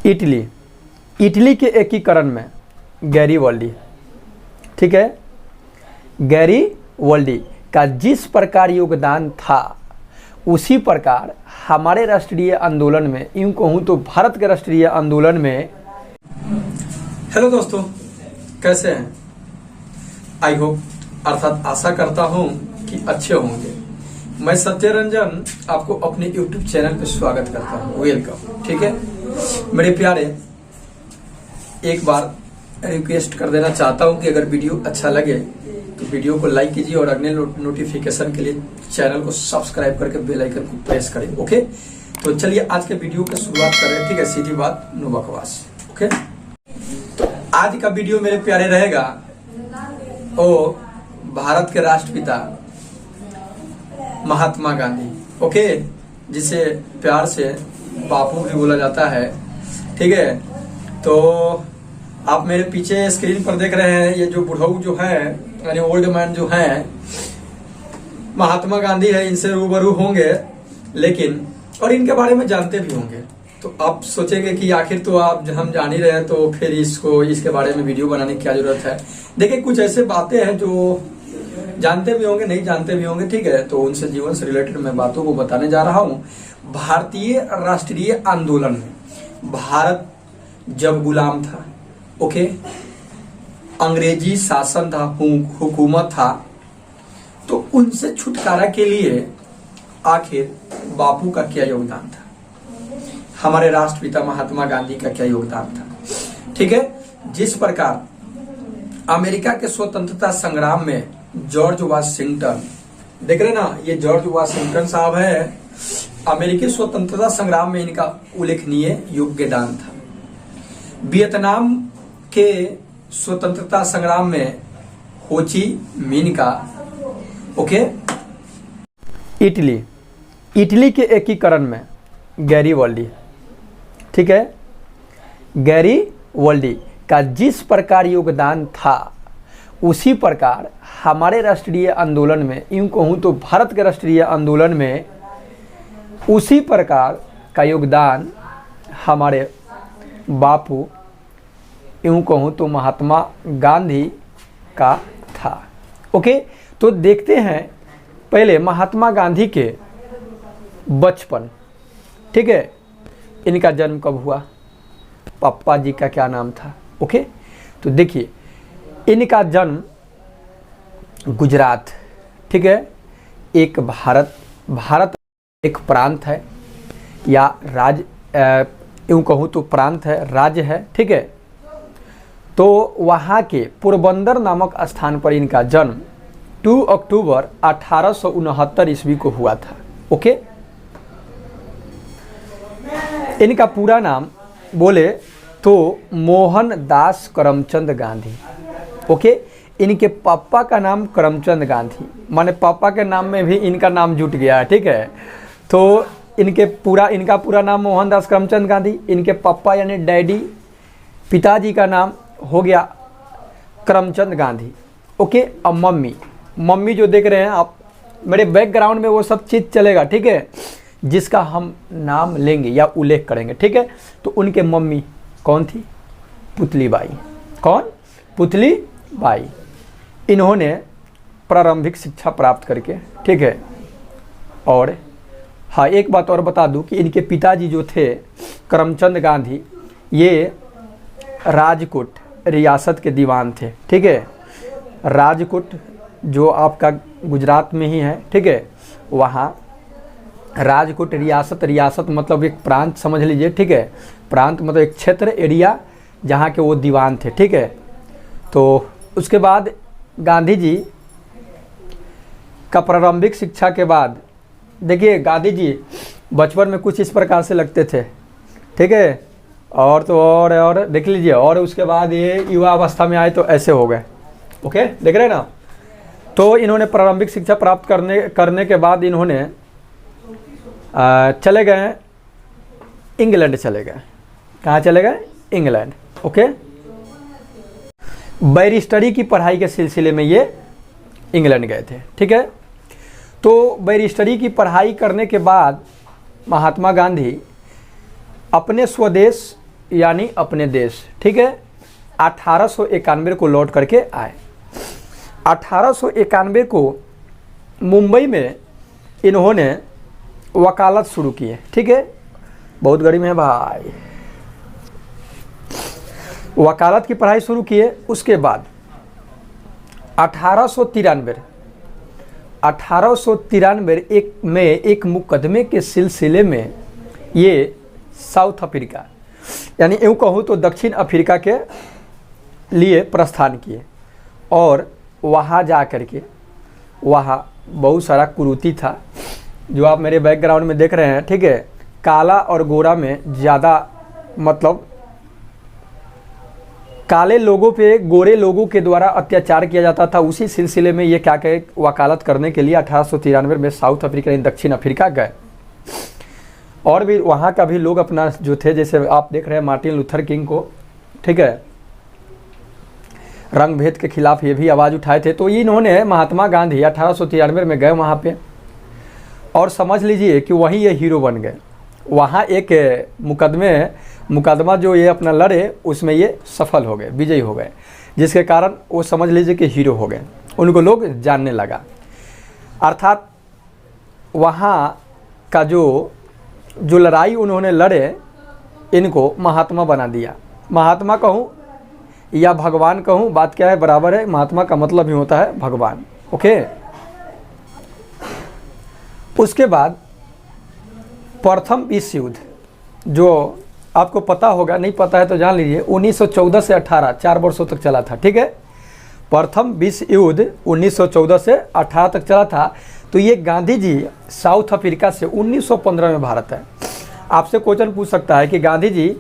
Italy Italy के एकीकरण में गैरिबाल्डी, ठीक है, गैरिबाल्डी का जिस प्रकार योगदान था उसी प्रकार हमारे राष्ट्रीय आंदोलन में, यूं कहूँ तो भारत के राष्ट्रीय आंदोलन में। हेलो दोस्तों, कैसे हैं? आई होप अर्थात आशा करता हूं कि अच्छे होंगे। मैं सत्य रंजन आपको अपने YouTube चैनल पे स्वागत करता हूं। वेलकम। ठीक है मेरे प्यारे, एक बार रिक्वेस्ट कर देना चाहता हूं कि अगर वीडियो अच्छा लगे तो वीडियो को लाइक कीजिए और अगले नोटिफिकेशन के लिए चैनल को सब्सक्राइब करके बेल आइकन को प्रेस करें। ओके, तो चलिए आज के वीडियो की शुरुआत करें। ठीक है, सीधी बात, नो बकवास। ओके, तो आज का वीडियो मेरे प्यारे रहेगा ओ भारत के राष्ट्रपिता महात्मा गांधी, ओके, जिसे प्यार से बापू भी बोला जाता है। ठीक है, तो आप मेरे पीछे स्क्रीन पर देख रहे हैं, ये जो बुढ़ऊ जो है यानी ओल्ड मैन जो है महात्मा गांधी है। इनसे रूबरू होंगे लेकिन, और इनके बारे में जानते भी होंगे। तो आप सोचेंगे कि आखिर तो आप हम जान ही रहे हैं, तो फिर इसके बारे में वीडियो बनाने की क्या जरूरत है। देखिए, कुछ ऐसे बातें हैं जो जानते भी होंगे, नहीं जानते भी होंगे। ठीक है, तो उनसे जीवन से रिलेटेड मैं बातों को बताने जा रहा हूं। भारतीय राष्ट्रीय आंदोलन में भारत जब गुलाम था, ओके, अंग्रेजी शासन था, हुकूमत था, तो उनसे छुटकारा के लिए आखिर बापू का क्या योगदान था, हमारे राष्ट्रपिता महात्मा गांधी का क्या योगदान था। ठीक है, जिस प्रकार अमेरिका के स्वतंत्रता संग्राम में जॉर्ज वाशिंगटन, देख रहे ना, ये जॉर्ज वाशिंगटन साहब है, अमेरिकी स्वतंत्रता संग्राम में इनका उल्लेखनीय योगदान था। वियतनाम के स्वतंत्रता संग्राम में हो ची मिन्ह का, ओके, इटली के एकीकरण में गैरिबाल्डी, ठीक है, गैरिबाल्डी का जिस प्रकार योगदान था उसी प्रकार हमारे राष्ट्रीय आंदोलन में, यूं कहूँ तो भारत के राष्ट्रीय आंदोलन में उसी प्रकार का योगदान हमारे बापू, यूं कहूँ तो महात्मा गांधी का था। ओके, तो देखते हैं पहले महात्मा गांधी के बचपन। ठीक है, इनका जन्म कब हुआ, पापा जी का क्या नाम था। ओके, तो देखिए, इनका जन्म गुजरात, ठीक है, एक भारत एक प्रांत है या राज्य, यूं कहूँ तो प्रांत है, राज्य है। ठीक है, तो वहाँ के पोरबंदर नामक स्थान पर इनका जन्म 2 अक्टूबर 1869 ईस्वी को हुआ था। ओके, इनका पूरा नाम बोले तो मोहनदास करमचंद गांधी। ओके, इनके पापा का नाम करमचंद गांधी, माने पापा के नाम में भी इनका नाम जुट गया है। ठीक है, तो इनका पूरा नाम मोहनदास करमचंद गांधी, इनके पापा यानी डैडी, पिताजी का नाम हो गया करमचंद गांधी। ओके, अब मम्मी जो देख रहे हैं आप मेरे बैकग्राउंड में, वो सब चीज़ चलेगा। ठीक है, जिसका हम नाम लेंगे या उल्लेख करेंगे। ठीक है, तो उनके मम्मी कौन थी, पुतली बाई। कौन, पुतली बाई। इन्होंने प्रारंभिक शिक्षा प्राप्त करके, ठीक है, और हाँ, एक बात और बता दूं कि इनके पिताजी जो थे करमचंद गांधी, ये राजकोट रियासत के दीवान थे। ठीक है, राजकोट जो आपका गुजरात में ही है। ठीक है, वहाँ राजकोट रियासत मतलब एक प्रांत समझ लीजिए। ठीक है, प्रांत मतलब एक क्षेत्र, एरिया, जहाँ के वो दीवान थे। ठीक है, तो उसके बाद गांधी जी का प्रारंभिक शिक्षा के बाद, देखिए, गांधी जी बचपन में कुछ इस प्रकार से लगते थे। ठीक है, और तो और देख लीजिए, और उसके बाद ये युवा अवस्था में आए तो ऐसे हो गए। ओके, देख रहे हैं ना। तो इन्होंने प्रारंभिक शिक्षा प्राप्त करने के बाद इन्होंने चले गए इंग्लैंड, चले गए। कहाँ चले गए, इंग्लैंड। ओके, बैरिस्टरी की पढ़ाई के सिलसिले में ये इंग्लैंड गए थे। ठीक है, तो बैरिस्टरी की पढ़ाई करने के बाद महात्मा गांधी अपने स्वदेश यानी अपने देश, ठीक है, 1891 को लौट करके आए। 1891 को मुंबई में इन्होंने वकालत शुरू की है, ठीक है, बहुत गर्मी है भाई। वकालत की पढ़ाई शुरू की है। उसके बाद 1893 में एक मुकदमे के सिलसिले में ये साउथ अफ्रीका, यानी यूँ कहूँ तो दक्षिण अफ्रीका के लिए प्रस्थान किए और वहाँ जा कर के वहाँ बहुत सारा कुरीति था, जो आप मेरे बैकग्राउंड में देख रहे हैं, ठीक है। काला और गोरा में ज़्यादा, मतलब काले लोगों पे गोरे लोगों के द्वारा अत्याचार किया जाता था। उसी सिलसिले में ये क्या कहे, वकालत करने के लिए 1893 में साउथ अफ्रीका यानी दक्षिण अफ्रीका गए। और भी वहाँ का भी लोग अपना जो थे, जैसे आप देख रहे हैं मार्टिन लूथर किंग को, ठीक है, रंग भेद के खिलाफ ये भी आवाज़ उठाए थे। तो इन्होंने महात्मा गांधी 1893 में गए वहाँ पे, और समझ लीजिए कि वहीं ये हीरो बन गए। वहाँ एक मुकदमा जो ये अपना लड़े उसमें ये सफल हो गए, विजयी हो गए, जिसके कारण वो समझ लीजिए कि हीरो हो गए, उनको लोग जानने लगा। अर्थात वहाँ का जो लड़ाई उन्होंने लड़े, इनको महात्मा बना दिया। महात्मा कहूँ या भगवान कहूँ, बात क्या है, बराबर है। महात्मा का मतलब ही होता है भगवान, ओके। उसके बाद प्रथम विश्व युद्ध, जो आपको पता होगा, नहीं पता है तो जान लीजिए, 1914 से 18 4 वर्षों तक चला था, ठीक है। प्रथम विश्व युद्ध 1914 से 18 तक चला था। तो ये गांधी जी साउथ अफ्रीका से 1915 में भारत है। आपसे क्वेश्चन पूछ सकता है कि गांधी जी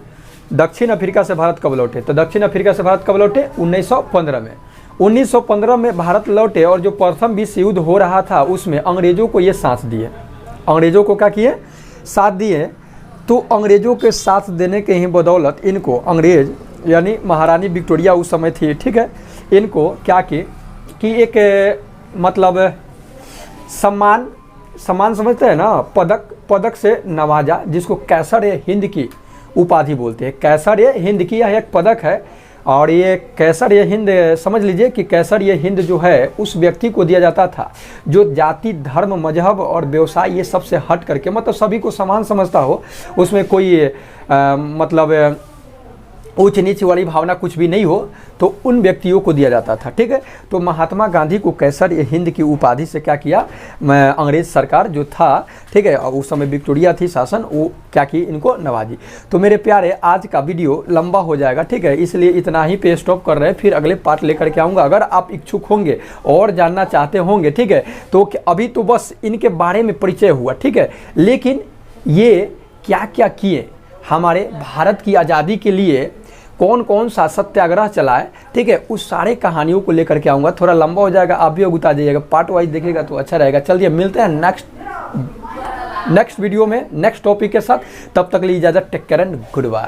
दक्षिण अफ्रीका से भारत कब लौटे, तो दक्षिण अफ्रीका से भारत कब लौटे, 1915 में। 1915 में भारत लौटे, और जो प्रथम विश्व युद्ध हो रहा था उसमें अंग्रेजों को ये साथ दिए। अंग्रेजों को क्या किए, साथ दिए। तो अंग्रेजों के साथ देने के ही बदौलत इनको अंग्रेज, यानी महारानी विक्टोरिया उस समय थी, ठीक है, इनको क्या कि एक मतलब सम्मान समझते हैं ना, पदक से नवाजा, जिसको कैसर-ए-हिंद की उपाधि बोलते हैं। कैसर-ए-हिंद की यह एक पदक है, और ये कैसर-ए-हिंद समझ लीजिए कि कैसर-ए-हिंद जो है उस व्यक्ति को दिया जाता था जो जाति, धर्म, मजहब और व्यवसाय ये सबसे हट करके, मतलब सभी को समान समझता हो, उसमें कोई मतलब ऊंच नीच वाली भावना कुछ भी नहीं हो, तो उन व्यक्तियों को दिया जाता था, ठीक है। तो महात्मा गांधी को कैसर-ए-हिंद की उपाधि से क्या किया, अंग्रेज सरकार जो था, ठीक है, और उस समय विक्टोरिया थी शासन, वो क्या की, इनको नवाजी। तो मेरे प्यारे, आज का वीडियो लंबा हो जाएगा, ठीक है, इसलिए इतना ही पे स्टॉप कर रहे हैं। फिर अगले पार्ट लेकर के आऊँगा। अगर आप इच्छुक होंगे और जानना चाहते होंगे, ठीक है, तो अभी तो बस इनके बारे में परिचय हुआ, ठीक है, लेकिन ये क्या क्या किए, हमारे भारत की आज़ादी के लिए कौन कौन सा सत्याग्रह चलाए, ठीक है, उस सारे कहानियों को लेकर के आऊँगा। थोड़ा लंबा हो जाएगा, आप भी उगता जाइएगा, पार्ट वाइज देखिएगा तो अच्छा रहेगा। चलिए मिलते हैं नेक्स्ट वीडियो में नेक्स्ट टॉपिक के साथ। तब तक लिए इजाज़त, take care and good bye.